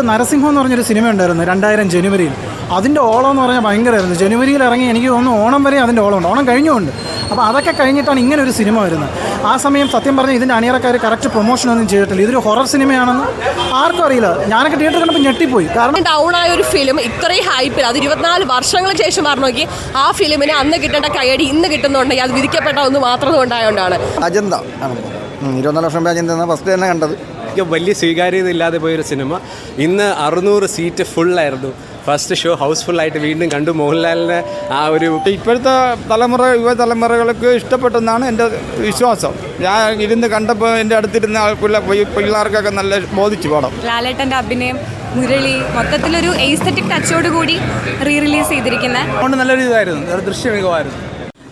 നരസിംഹം എന്ന് പറഞ്ഞൊരു സിനിമ ഉണ്ടായിരുന്നു 2000 ജനുവരിയിൽ. അതിൻ്റെ ഓളം എന്ന് പറഞ്ഞാൽ ഭയങ്കരമായിരുന്നു. ജനുവരിയിൽ ഇറങ്ങി എനിക്ക് തോന്നുന്നു ഓണം വരെ അതിൻ്റെ ഓളമുണ്ട്. ഓണം കഴിഞ്ഞുകൊണ്ട്. അപ്പോൾ അതൊക്കെ കഴിഞ്ഞിട്ടാണ് ഇങ്ങനെ ഒരു സിനിമ വരുന്നത്. ആ സമയം സത്യം പറഞ്ഞാൽ ഇതിൻ്റെ അണിയറക്കാർ കറക്റ്റ് പ്രൊമോഷനൊന്നും ചെയ്തിട്ടില്ല. ഇതൊരു ഹൊറർ സിനിമയാണെന്ന് ആർക്കും അറിയില്ല. ഞാനൊക്കെ തിയേറ്റർ കണ്ടപ്പോൾ ഞെട്ടിപ്പോയി. കാരണം ഡൗൺ ആയ ഒരു ഫിലിം ഇത്രയും ഹൈപ്പിൽ അത് 24 വർഷങ്ങൾക്ക് ശേഷം പറഞ്ഞു നോക്കി ആ ഫിലിമിന് അന്ന് കിട്ടേണ്ട കയ്യടി ഇന്ന് കിട്ടുന്നുണ്ടെങ്കിൽ അത് വിധിക്കപ്പെട്ട ഒന്ന് മാത്രം ഉണ്ടായതുകൊണ്ടാണ്. അജന്ത 24 വർഷം അജന്ത ഫസ്റ്റ് തന്നെ കണ്ടത്. വലിയ സ്വീകാര്യത ഇല്ലാതെ പോയൊരു സിനിമ. ഇന്ന് 600 സീറ്റ് ഫുള്ളായിരുന്നു. ഫസ്റ്റ് ഷോ ഹൗസ്ഫുള്ളായിട്ട് വീണ്ടും കണ്ടു. മോഹൻലാലിനെ ആ ഒരു ഇപ്പോഴത്തെ യുവതലമുറകൾക്ക് ഇഷ്ടപ്പെട്ടെന്നാണ് എൻ്റെ വിശ്വാസം. ഞാൻ ഇരുന്ന് കണ്ടപ്പോൾ എൻ്റെ അടുത്തിരുന്ന പിള്ളേർക്കൊക്കെ നല്ല ബോധിച്ചു പടം. ലാലേട്ടൻ്റെ അഭിനയം, മുരളി, മൊത്തത്തിലൊരു എസ്തെറ്റിക് ടച്ചോട് കൂടി റിലീസ് ചെയ്തിരിക്കുന്നത് നല്ലൊരു ഇതായിരുന്നു, ഒരു ദൃശ്യമികമായിരുന്നു.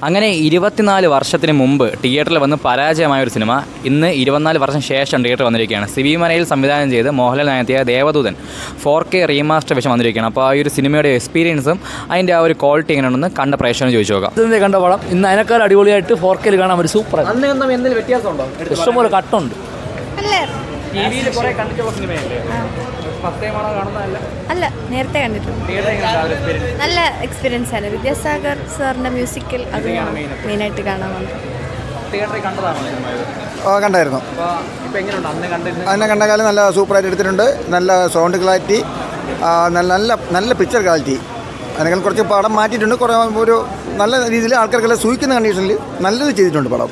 അങ്ങനെ 24 വർഷത്തിന് മുമ്പ് തിയേറ്ററിൽ വന്ന് പരാജയമായ ഒരു സിനിമ ഇന്ന് 24 വർഷം ശേഷം തിയേറ്ററിൽ വന്നിരിക്കുകയാണ്. സിബി മലയിൽ സംവിധാനം ചെയ്ത് മോഹൻലാൽ നായകത്തിയ ദേവദൂതൻ 4K റീമാസ്റ്റർ വെച്ച് വന്നിരിക്കുകയാണ്. അപ്പോൾ ആ ഒരു സിനിമയുടെ എക്സ്പീരിയൻസും അതിൻ്റെ ആ ഒരു ക്വാളിറ്റി എങ്ങനെയാണെന്ന് കണ്ട പ്രേക്ഷകന് ചോദിച്ചു നോക്കാം. ഇതിൻ്റെ കണ്ട പടം ഇന്ന് അതിനേക്കാൾ അടിപൊളിയായിട്ട് 4K കാണാൻ ഒരു സൂപ്പർ. അന്ന് എന്തെങ്കിലും വ്യത്യാസമുണ്ടോ? ഇഷ്ടംപോലെ കട്ടുണ്ട്. അല്ല, നേരത്തെ കണ്ടിട്ടുണ്ട്. നല്ല എക്സ്പീരിയൻസ് ആണ്. വിദ്യാസാഗർ സാറിൻ്റെ മ്യൂസിക്കൽ അത് മെയിനായിട്ട് കാണാൻ വന്നു. കണ്ടായിരുന്നു. അതിനെ കണ്ട കാലം നല്ല സൂപ്പറായിട്ട് എടുത്തിട്ടുണ്ട്. നല്ല സൗണ്ട് ക്ലാരിറ്റി, നല്ല പിക്ചർ ക്വാളിറ്റി. അതിനേക്കാൾ കുറച്ച് പടം മാറ്റിയിട്ടുണ്ട്. കുറേ ഒരു നല്ല രീതിയിൽ ആൾക്കാർക്കെല്ലാം സൂഹിക്കുന്ന കണ്ടീഷനിൽ നല്ലത് ചെയ്തിട്ടുണ്ട് പടം.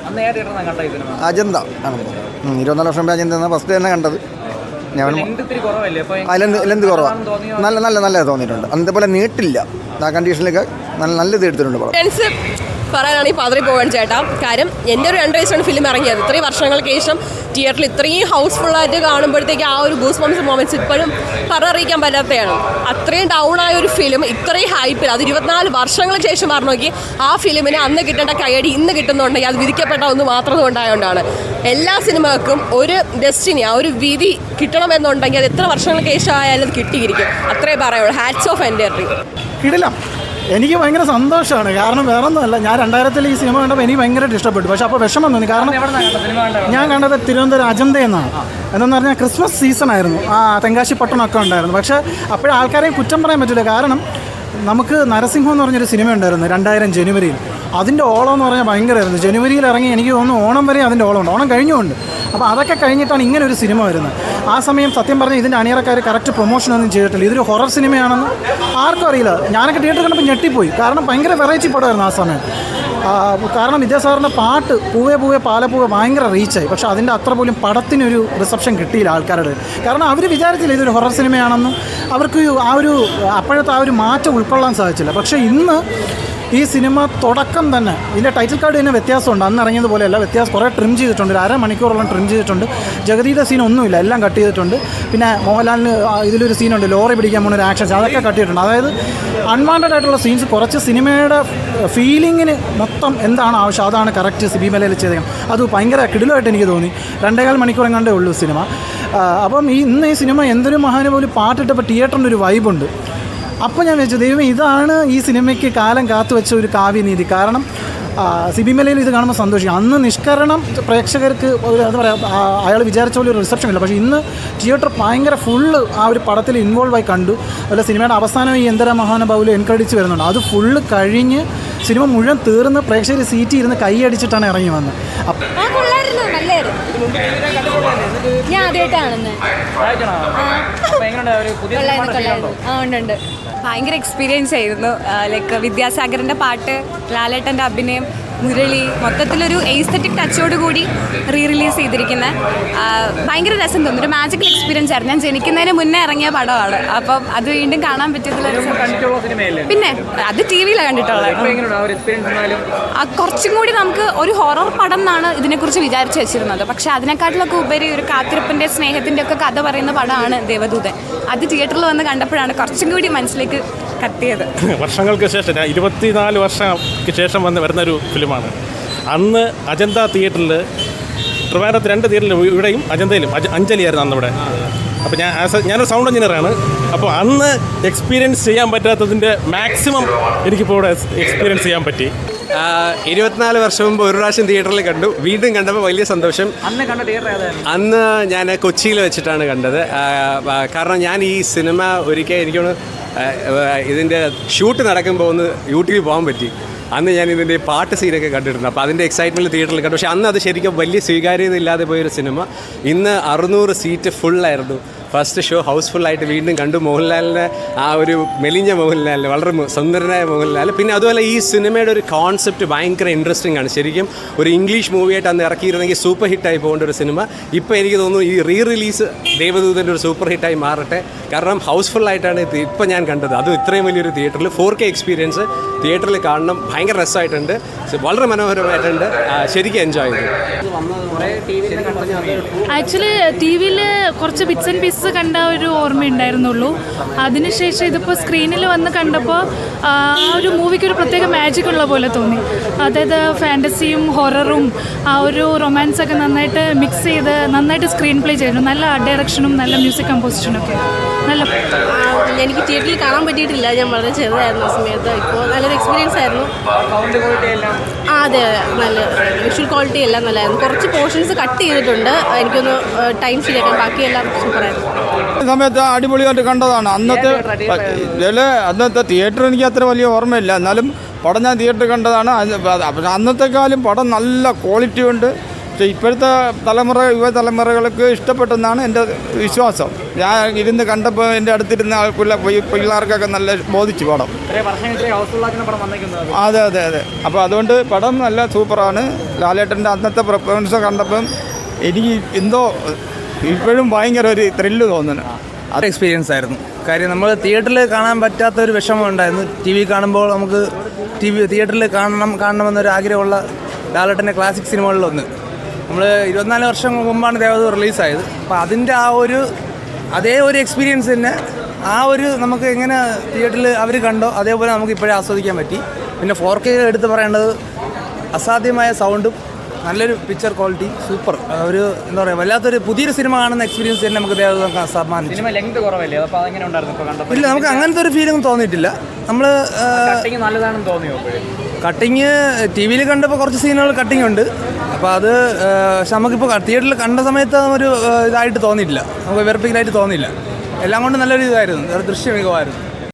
അജന്ത 24 വർഷം അജന്ത ഫസ്റ്റ് തന്നെ കണ്ടത്. ലെന്ത് കുറവാണ്. നല്ല തോന്നിയിട്ടുണ്ട്. അതേപോലെ നീട്ടില്ല. ആ കണ്ടീഷനിലൊക്കെ നല്ലത് എടുത്തിട്ടുണ്ട് പടം. പറയാനാണെങ്കിൽ പതറി പോകാൻ ചേട്ടാ. കാര്യം എൻ്റെ ഒരു 2 വയസ്സാണ് ഫിലിം ഇറങ്ങിയത്. ഇത്രയും വർഷങ്ങൾക്ക് ശേഷം തിയേറ്ററിൽ ഇത്രയും ഹൗസ്ഫുള്ളായിട്ട് കാണുമ്പോഴത്തേക്ക് ആ ഒരു ഗൂസ് മൊമെന്റ്സ് ഇപ്പോഴും പറഞ്ഞറിയിക്കാൻ പറ്റാത്തതാണ്. അത്രയും ഡൗൺ ആയ ഒരു ഫിലിം ഇത്രയും ഹൈപ്പിൽ അത് 24 വർഷങ്ങൾക്ക് ശേഷം പറഞ്ഞു നോക്കി ആ ഫിലിമിന് അന്ന് കിട്ടേണ്ട കയ്യടി ഇന്ന് കിട്ടുന്നുണ്ടെങ്കിൽ അത് വിധിക്കപ്പെട്ട ഒന്ന് മാത്രം ഉണ്ടായതുകൊണ്ടാണ്. എല്ലാ സിനിമകൾക്കും ഒരു ഡെസ്റ്റിനി, ആ ഒരു വിധി കിട്ടണമെന്നുണ്ടെങ്കിൽ അത് എത്ര വർഷങ്ങൾക്ക് ശേഷം ആയാലും അത് കിട്ടിയിരിക്കും. അത്രേ പറയുള്ളൂ. ഹാറ്റ്സ് ഓഫ് എൻ്റെ കിടിലം. എനിക്ക് ഭയങ്കര സന്തോഷമാണ്. കാരണം വേറെ ഒന്നുമല്ല, ഞാൻ 2000 ഈ സിനിമ കണ്ടപ്പോൾ എനിക്ക് ഭയങ്കരമായിട്ട് ഇഷ്ടപ്പെട്ടു. പക്ഷേ അപ്പോൾ വിഷമം തോന്നി. കാരണം ഞാൻ കണ്ടത് തിരുവനന്തപുരം അജന്ത എന്നു പറഞ്ഞാൽ ക്രിസ്മസ് സീസൺ ആയിരുന്നു. തെങ്കാശി പട്ടണമൊക്കെ ഉണ്ടായിരുന്നു. പക്ഷേ അപ്പോഴും ആൾക്കാരെയും കുറ്റം പറയാൻ പറ്റില്ല. കാരണം നമുക്ക് നരസിംഹം എന്ന് പറഞ്ഞൊരു സിനിമ ഉണ്ടായിരുന്നു 2000 ജനുവരിയിൽ. അതിൻ്റെ ഓളം എന്ന് പറഞ്ഞാൽ ഭയങ്കരമായിരുന്നു. ജനുവരിയിൽ ഇറങ്ങി എനിക്ക് തോന്നുന്നു ഓണം വരെ അതിൻ്റെ ഓളമുണ്ട്. ഓണം കഴിഞ്ഞുകൊണ്ട്. അപ്പോൾ അതൊക്കെ കഴിഞ്ഞിട്ടാണ് ഇങ്ങനെ ഒരു സിനിമ വരുന്നത്. ആ സമയം സത്യം പറഞ്ഞാൽ ഇതിൻ്റെ അണിയറക്കാർ കറക്റ്റ് പ്രൊമോഷനൊന്നും ചെയ്തിട്ടില്ല. ഇതൊരു ഹൊറർ സിനിമയാണെന്ന് ആർക്കും അറിയില്ല. ഞാനൊക്കെ തിയേറ്റർ കണ്ടപ്പോൾ ഞെട്ടിപ്പോയി. കാരണം ഭയങ്കര വെറൈറ്റി പടമായിരുന്നു ആ സമയം. കാരണം വിദ്യാസാഗറിൻ്റെ പാട്ട് പൂവേ പൂവേ പാലപ്പൂവേ ഭയങ്കര റീച്ചായി. പക്ഷേ അതിൻ്റെ അത്ര പോലും പടത്തിനൊരു റിസപ്ഷൻ കിട്ടിയില്ല ആൾക്കാരുടെ. കാരണം അവർ വിചാരിച്ചില്ല ഇതൊരു ഹൊറർ സിനിമയാണെന്നും. അവർക്ക് ആ ഒരു അപ്പോഴത്തെ ആ ഒരു മാറ്റം ഉൾക്കൊള്ളാൻ സാധിച്ചില്ല. പക്ഷേ ഇന്ന് ഈ സിനിമ തുടക്കം തന്നെ ഇതിൻ്റെ ടൈറ്റിൽ കാർഡ് തന്നെ വ്യത്യാസമുണ്ട്. അന്ന് ഇറങ്ങിയതുപോലെയല്ല, വ്യത്യാസം കുറേ ട്രിം ചെയ്തിട്ടുണ്ട്. ഒരു അരമണിക്കൂറോളം ട്രിം ചെയ്തിട്ടുണ്ട്. ജഗതിയുടെ സീൻ ഒന്നുമില്ല, എല്ലാം കട്ട് ചെയ്തിട്ടുണ്ട്. പിന്നെ മോഹൻലാലിന് ഇതിലൊരു സീനുണ്ട്, ലോറി പിടിക്കാൻ പോകുന്ന ഒരു ആക്ഷൻ, അതൊക്കെ കട്ട് ചെയ്തിട്ടുണ്ട്. അതായത് അൺവാണ്ടഡ് ആയിട്ടുള്ള സീൻസ് കുറച്ച് സിനിമയുടെ ഫീലിങ്ങിന് മൊത്തം എന്താണ് ആവശ്യം അതാണ് കറക്റ്റ് സിബി മലയിൽ ചെയ്തേക്കാം. അത് ഭയങ്കര കിടിലമായിട്ട് എനിക്ക് തോന്നി. 2.25 മണിക്കൂർ എങ്ങാണ്ടേ ഉള്ളൂ സിനിമ. അപ്പം ഇന്ന് ഈ സിനിമ എന്തൊരു മഹാനുപോലും പാട്ടിട്ടപ്പോൾ തിയേറ്ററിൻ്റെ ഒരു വൈബുണ്ട്. അപ്പോൾ ഞാൻ വെച്ചു, ദൈവമേ, ഇതാണ് ഈ സിനിമയ്ക്ക് കാലം കാത്തു വെച്ച ഒരു കാവ്യനീതി. കാരണം സിബി മലയിൽ ഇത് കാണുമ്പോൾ സന്തോഷിക്കും. അന്ന് നിഷ്കരണം പ്രേക്ഷകർക്ക് ഒരു എന്താ പറയുക, അയാൾ വിചാരിച്ച പോലെ ഒരു റിസപ്ഷൻ ഇല്ല. പക്ഷേ ഇന്ന് തിയേറ്റർ ഭയങ്കര ഫുള്ള് ആ ഒരു പടത്തിൽ ഇൻവോൾവായി കണ്ടു. അതുപോലെ സിനിമയുടെ അവസാനം ഈ എന്തര മഹാനുഭാവിൽ എൻക്രെഡിറ്റ്സ് വരുന്നുണ്ട്. അത് ഫുള്ള് കഴിഞ്ഞ് സിനിമ മുഴുവൻ തീർന്ന് പ്രേക്ഷകർ സീറ്റ് ഇരുന്ന് കൈയടിച്ചിട്ടാണ് ഇറങ്ങി വന്നത്. ഞാൻ ആദ്യമായിട്ടാണെന്ന് ഭയങ്കര എക്സ്പീരിയൻസ് ആയിരുന്നു. ലൈക്ക് വിദ്യാസാഗറിൻ്റെ പാട്ട്, ലാലേട്ടൻ്റെ അഭിനയം, മുരളി, മൊത്തത്തിലൊരു എസ്തെറ്റിക് ടച്ചോട് കൂടി റിലീസ് ചെയ്തിരിക്കുന്നത് ഭയങ്കര രസം തോന്നുന്നു. ഒരു മാജിക്കൽ എക്സ്പീരിയൻസ് ആയിരുന്നു. ഞാൻ ജനിക്കുന്നതിന് മുന്നേ ഇറങ്ങിയ പടമാണ്. അപ്പം അത് വീണ്ടും കാണാൻ പറ്റിയതിലൊരു പിന്നെ അത് ടി വിയിലാണ് കണ്ടിട്ടുള്ളത്. കുറച്ചും കൂടി നമുക്ക് ഒരു ഹൊറർ പടം എന്നാണ് ഇതിനെക്കുറിച്ച് വിചാരിച്ച് വെച്ചിരുന്നത്. പക്ഷേ അതിനെക്കാട്ടിലൊക്കെ ഉപരി ഒരു കാത്തിരിപ്പിൻ്റെ സ്നേഹത്തിൻ്റെ ഒക്കെ കഥ പറയുന്ന പടമാണ് ദേവദൂതൻ. അത് തിയേറ്ററിൽ വന്ന് കണ്ടപ്പോഴാണ് കുറച്ചും കൂടി മനസ്സിലേക്ക് കത്തിയത്. വർഷങ്ങൾക്ക് ശേഷം 24 വർഷങ്ങൾക്ക് ശേഷം വരുന്നൊരു ഫിലിമാണ്. അന്ന് അജന്ത തിയേറ്ററിൽ, ട്രിവാൻഡ്രത്ത് 2 തിയേറ്ററിൽ, ഇവിടെയും അജന്തയിലും അഞ്ജലിയായിരുന്നു അന്ന് ഇവിടെ. അപ്പോൾ ഞാനൊരു സൗണ്ട് എഞ്ചിനീയറാണ്. അപ്പോൾ അന്ന് എക്സ്പീരിയൻസ് ചെയ്യാൻ പറ്റാത്തതിൻ്റെ മാക്സിമം എനിക്കിപ്പോൾ ഇവിടെ എക്സ്പീരിയൻസ് ചെയ്യാൻ പറ്റി. 24 വർഷം മുമ്പ് ഒരു പ്രാവശ്യം തിയേറ്ററിൽ കണ്ടു. വീണ്ടും കണ്ടപ്പോൾ വലിയ സന്തോഷം. അന്ന് കണ്ട തിയേറ്റർ ഏതായിരുന്നു? അന്ന് ഞാൻ കൊച്ചിയിൽ വെച്ചിട്ടാണ് കണ്ടത്. കാരണം ഞാൻ ഈ സിനിമ ഒരിക്കൽ എനിക്കൊന്ന് ഇതിൻ്റെ ഷൂട്ട് നടക്കുമ്പോൾ ഒന്ന് യൂട്യൂബിൽ പോകാൻ പറ്റി. അന്ന് ഞാൻ ഇതിൻ്റെ പാട്ട് സീനൊക്കെ കണ്ടിട്ടുണ്ട്. അപ്പോൾ അതിൻ്റെ എക്സൈറ്റ്മെൻറ്റ് തിയേറ്ററിൽ കണ്ടു. പക്ഷേ അന്ന് അത് ശരിക്കും വലിയ സ്വീകാര്യത ഇല്ലാതെ പോയൊരു സിനിമ. ഇന്ന് 600 സീറ്റ് ഫുള്ളായിരുന്നു. ഫസ്റ്റ് ഷോ ഹൗസ്ഫുള്ളായിട്ട് വീണ്ടും കണ്ടു. മോഹൻലാലിനെ, ആ ഒരു മെലിഞ്ഞ മോഹൻലാലിനെ, വളരെ സുന്ദരനായ മോഹൻലാൽ. പിന്നെ അതുപോലെ ഈ സിനിമയുടെ ഒരു കോൺസെപ്റ്റ് ഭയങ്കര ഇൻട്രസ്റ്റിംഗ് ആണ്. ശരിക്കും ഒരു ഇംഗ്ലീഷ് മൂവിയായിട്ട് അന്ന് ഇറക്കിയിരുന്നെങ്കിൽ സൂപ്പർ ഹിറ്റായി പോകേണ്ട ഒരു സിനിമ. ഇപ്പോൾ എനിക്ക് തോന്നുന്നു ഈ റിലീസ് ദേവദൂതൻ്റെ ഒരു സൂപ്പർ ഹിറ്റായി മാറട്ടെ. കാരണം ഹൗസ്ഫുള്ളായിട്ടാണ് ഇപ്പം ഞാൻ കണ്ടത്. അതും ഇത്രയും വലിയൊരു തിയേറ്ററിൽ 4K എക്സ്പീരിയൻസ് തിയേറ്ററിൽ കാണണം. ഭയങ്കര രസമായിട്ടുണ്ട്, വളരെ മനോഹരമായിട്ടുണ്ട്. ശരിക്കും എൻജോയ് ചെയ്തു. ആക്ച്വലി ടി വിയിൽ കുറച്ച് ബിറ്റ്സ് ആൻഡ് പീസസ് കണ്ട ഒരു ഓർമ്മയുണ്ടായിരുന്നുള്ളൂ. അതിനുശേഷം ഇതിപ്പോൾ സ്ക്രീനിൽ വന്ന് കണ്ടപ്പോൾ ആ ഒരു മൂവിക്ക് ഒരു പ്രത്യേക മാജിക് ഉള്ള പോലെ തോന്നി. അതായത് ഫാൻറ്റസിയും ഹൊററും ആ ഒരു റൊമാൻസൊക്കെ നന്നായിട്ട് മിക്സ് ചെയ്ത് നന്നായിട്ട് സ്ക്രീൻ പ്ലേ ചെയ്തിരുന്നു. നല്ല ആർട്ട് ഡയറക്ഷനും നല്ല മ്യൂസിക് കമ്പോസിഷനും ഒക്കെ നല്ല. എനിക്ക് തിയേറ്ററിൽ കാണാൻ പറ്റിയിട്ടില്ല, ഞാൻ വളരെ ചെറുതായിരുന്നു ആ സമയത്ത്. ഇപ്പോൾ നല്ലൊരു എക്സ്പീരിയൻസ് ആയിരുന്നു. അതെ, നല്ല വിഷ്വൽ ക്വാളിറ്റി എല്ലാം നല്ലതായിരുന്നു. കുറച്ച് പോർഷൻസ് കട്ട് ചെയ്തിട്ടുണ്ട്, എനിക്കൊന്ന് ടൈം ശരിയാക്കാൻ. ബാക്കിയെല്ലാം സൂപ്പറായിരുന്നു. സമയത്ത് അടിപൊളിയായിട്ട് കണ്ടതാണ്. അന്നത്തെ തിയേറ്റർ എനിക്ക് അത്ര വലിയ ഓർമ്മയില്ല, എന്നാലും പടം ഞാൻ തിയേറ്ററിൽ കണ്ടതാണ്. അന്നത്തെക്കാളും പടം നല്ല ക്വാളിറ്റി ഉണ്ട്. പക്ഷേ ഇപ്പോഴത്തെ യുവതലമുറകൾക്ക് ഇഷ്ടപ്പെട്ടെന്നാണ് എൻ്റെ വിശ്വാസം. ഞാൻ ഇരുന്ന് കണ്ടപ്പോൾ എൻ്റെ അടുത്തിരുന്ന പിള്ളേർക്കൊക്കെ നല്ല ബോധിച്ചു പടം. അതെ. അപ്പോൾ അതുകൊണ്ട് പടം നല്ല സൂപ്പറാണ്. ലാലേട്ടൻ്റെ അന്നത്തെ പെർഫോമൻസ് കണ്ടപ്പം എനിക്ക് എന്തോ ഇപ്പോഴും ഭയങ്കര ഒരു ത്രില്ല് തോന്നുന്നു. അത് എക്സ്പീരിയൻസ് ആയിരുന്നു. കാര്യം നമ്മൾ തിയേറ്ററിൽ കാണാൻ പറ്റാത്തൊരു വിഷമം ഉണ്ടായിരുന്നു. ടി വി കാണുമ്പോൾ നമുക്ക് തിയേറ്ററിൽ കാണണമെന്നൊരു ആഗ്രഹമുള്ള ലാലേട്ടൻ്റെ ക്ലാസിക് സിനിമകളിലൊന്ന്. നമ്മൾ 24 വർഷം മുമ്പാണ് ദേവദൂതൻ റിലീസായത്. അപ്പോൾ അതിൻ്റെ അതേ ഒരു എക്സ്പീരിയൻസ് തന്നെ നമുക്ക് എങ്ങനെ തിയേറ്ററിൽ അവർ കണ്ടോ അതേപോലെ നമുക്ക് ഇപ്പോഴേ ആസ്വദിക്കാൻ പറ്റി. പിന്നെ 4K എടുത്ത് പറയേണ്ടത് അസാധ്യമായ സൗണ്ടും നല്ലൊരു പിക്ചർ ക്വാളിറ്റി, സൂപ്പർ. ഒരു എന്താ പറയുക, വല്ലാത്തൊരു പുതിയൊരു സിനിമ കാണുന്ന എക്സ്പീരിയൻസ് തന്നെ നമുക്ക് ദേവദൂതൻ സമ്മാനിച്ചു. സിനിമ ലെങ്ത് കുറവല്ലേ? അപ്പോൾ അതെങ്ങനെ ഉണ്ടായിരുന്നു ഇപ്പോൾ കണ്ടപ്പോൾ? ഇല്ല, നമുക്ക് അങ്ങനത്തെ ഒരു ഫീലിംഗ് തോന്നിയിട്ടില്ല. നമ്മൾ നല്ലതാണെന്ന് തോന്നിയോ? കട്ടിങ് ടി വിയിൽ കണ്ടപ്പോൾ കുറച്ച് സീനുകൾ കട്ടിങ് ഉണ്ട്. അപ്പോൾ അത് പക്ഷെ നമുക്കിപ്പോൾ തിയേറ്ററിൽ കണ്ട സമയത്ത് ഒരു ഇതായിട്ട് തോന്നിയിട്ടില്ല, നമുക്ക് വെറുപ്പിക്കലായിട്ട് തോന്നിയില്ല. എല്ലാം കൊണ്ടും നല്ലൊരു ഇതായിരുന്നു, ദൃശ്യ മികവായിരുന്നു.